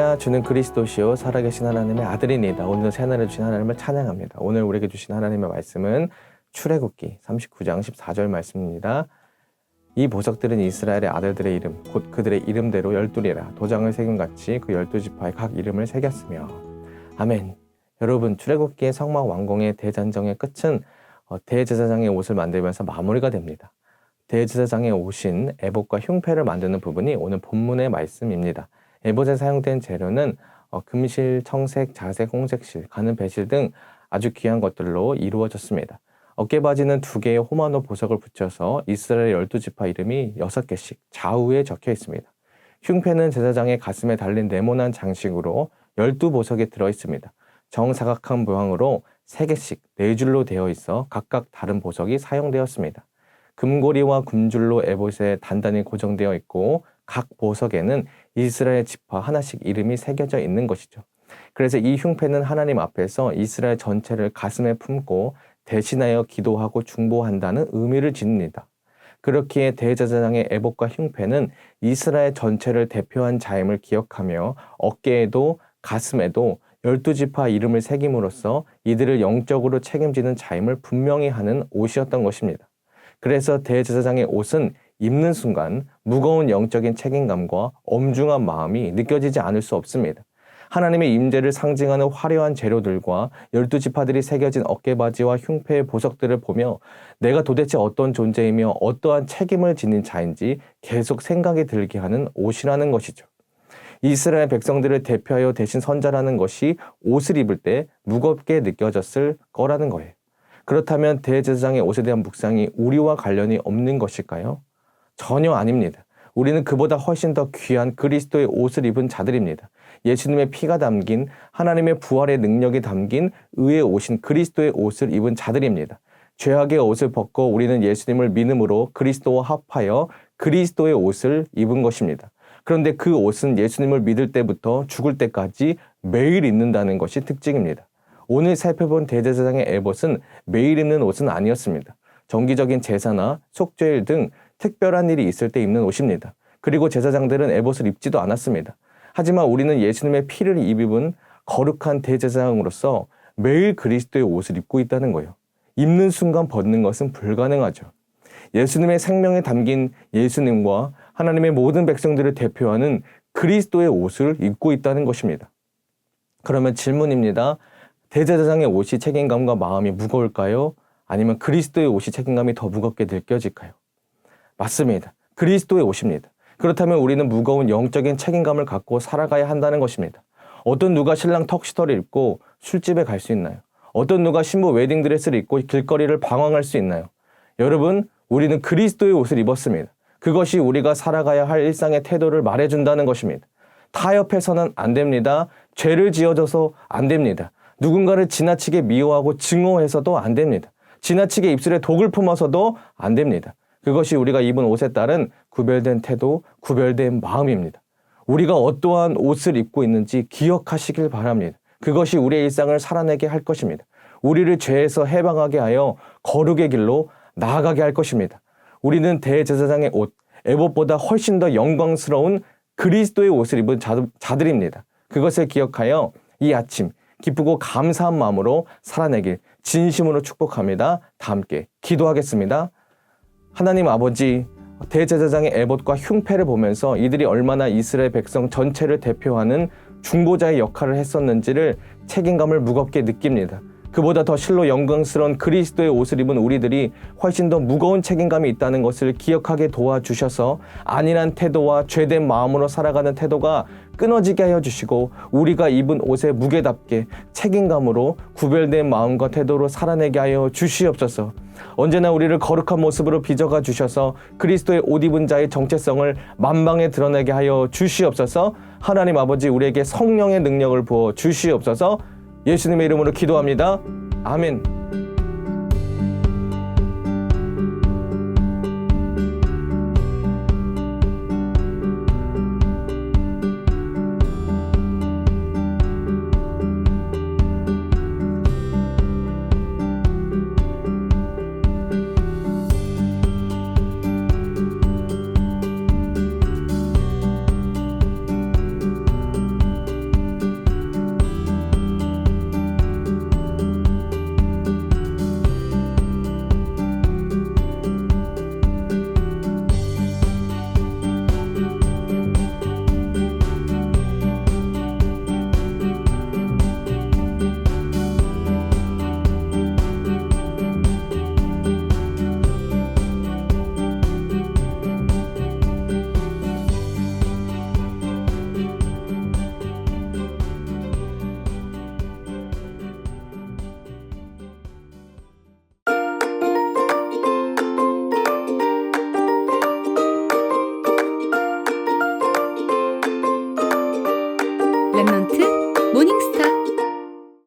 할렐루야. 주는 그리스도시요 살아계신 하나님의 아들이니다. 오늘도 새하늘을 주신 하나님을 찬양합니다. 오늘 우리에게 주신 하나님의 말씀은 출애굽기 39장 14절 말씀입니다. 이 보석들은 이스라엘의 아들들의 이름 곧 그들의 이름대로 12이라 도장을 새김같이 그 12지파의 각 이름을 새겼으며. 아멘. 여러분, 출애굽기의 성막 완공의 대전쟁의 끝은 대제사장의 옷을 만들면서 마무리가 됩니다. 대제사장의 옷인 에봇과 흉패를 만드는 부분이 오늘 본문의 말씀입니다. 에봇에 사용된 재료는 금실, 청색, 자색, 홍색실, 가는 배실 등 아주 귀한 것들로 이루어졌습니다. 어깨바지는 2개의 호마노 보석을 붙여서 이스라엘 12지파 이름이 6개씩 좌우에 적혀 있습니다. 흉패는 제사장의 가슴에 달린 네모난 장식으로 12보석이 들어있습니다. 정사각형 모양으로 3개씩 4줄로 되어 있어 각각 다른 보석이 사용되었습니다. 금고리와 금줄로 에봇에 단단히 고정되어 있고 각 보석에는 이스라엘 지파 하나씩 이름이 새겨져 있는 것이죠. 그래서 이 흉패는 하나님 앞에서 이스라엘 전체를 가슴에 품고 대신하여 기도하고 중보한다는 의미를 지닙니다. 그렇기에 대제사장의 에봇과 흉패는 이스라엘 전체를 대표한 자임을 기억하며 어깨에도 가슴에도 12지파 이름을 새김으로써 이들을 영적으로 책임지는 자임을 분명히 하는 옷이었던 것입니다. 그래서 대제사장의 옷은 입는 순간 무거운 영적인 책임감과 엄중한 마음이 느껴지지 않을 수 없습니다. 하나님의 임재를 상징하는 화려한 재료들과 12지파들이 새겨진 어깨바지와 흉패의 보석들을 보며 내가 도대체 어떤 존재이며 어떠한 책임을 지닌 자인지 계속 생각이 들게 하는 옷이라는 것이죠. 이스라엘 백성들을 대표하여 대신 선자라는 것이 옷을 입을 때 무겁게 느껴졌을 거라는 거예요. 그렇다면 대제사장의 옷에 대한 묵상이 우리와 관련이 없는 것일까요? 전혀 아닙니다. 우리는 그보다 훨씬 더 귀한 그리스도의 옷을 입은 자들입니다. 예수님의 피가 담긴 하나님의 부활의 능력이 담긴 의의 옷인 그리스도의 옷을 입은 자들입니다. 죄악의 옷을 벗고 우리는 예수님을 믿음으로 그리스도와 합하여 그리스도의 옷을 입은 것입니다. 그런데 그 옷은 예수님을 믿을 때부터 죽을 때까지 매일 입는다는 것이 특징입니다. 오늘 살펴본 대제사장의 에봇은 매일 입는 옷은 아니었습니다. 정기적인 제사나 속죄일 등 특별한 일이 있을 때 입는 옷입니다. 그리고 제사장들은 에봇을 입지도 않았습니다. 하지만 우리는 예수님의 피를 입은 거룩한 대제사장으로서 매일 그리스도의 옷을 입고 있다는 거예요. 입는 순간 벗는 것은 불가능하죠. 예수님의 생명에 담긴 예수님과 하나님의 모든 백성들을 대표하는 그리스도의 옷을 입고 있다는 것입니다. 그러면 질문입니다. 대제사장의 옷이 책임감과 마음이 무거울까요? 아니면 그리스도의 옷이 책임감이 더 무겁게 느껴질까요? 맞습니다. 그리스도의 옷입니다. 그렇다면 우리는 무거운 영적인 책임감을 갖고 살아가야 한다는 것입니다. 어떤 누가 신랑 턱시도를 입고 술집에 갈 수 있나요? 어떤 누가 신부 웨딩드레스를 입고 길거리를 방황할 수 있나요? 여러분, 우리는 그리스도의 옷을 입었습니다. 그것이 우리가 살아가야 할 일상의 태도를 말해준다는 것입니다. 타협해서는 안 됩니다. 죄를 지어져서 안 됩니다. 누군가를 지나치게 미워하고 증오해서도 안 됩니다. 지나치게 입술에 독을 품어서도 안 됩니다. 그것이 우리가 입은 옷에 따른 구별된 태도, 구별된 마음입니다. 우리가 어떠한 옷을 입고 있는지 기억하시길 바랍니다. 그것이 우리의 일상을 살아내게 할 것입니다. 우리를 죄에서 해방하게 하여 거룩의 길로 나아가게 할 것입니다. 우리는 대제사장의 옷, 에봇보다 훨씬 더 영광스러운 그리스도의 옷을 입은 자들입니다. 그것을 기억하여 이 아침 기쁘고 감사한 마음으로 살아내길 진심으로 축복합니다. 다 함께 기도하겠습니다. 하나님 아버지, 대제사장의 에봇과 흉패를 보면서 이들이 얼마나 이스라엘 백성 전체를 대표하는 중보자의 역할을 했었는지를 책임감을 무겁게 느낍니다. 그보다 더 실로 영광스러운 그리스도의 옷을 입은 우리들이 훨씬 더 무거운 책임감이 있다는 것을 기억하게 도와주셔서 안일한 태도와 죄된 마음으로 살아가는 태도가 끊어지게 하여 주시고 우리가 입은 옷의 무게답게 책임감으로 구별된 마음과 태도로 살아내게 하여 주시옵소서. 언제나 우리를 거룩한 모습으로 빚어가 주셔서 그리스도의 옷 입은 자의 정체성을 만방에 드러내게 하여 주시옵소서. 하나님 아버지, 우리에게 성령의 능력을 부어 주시옵소서. 예수님의 이름으로 기도합니다. 아멘.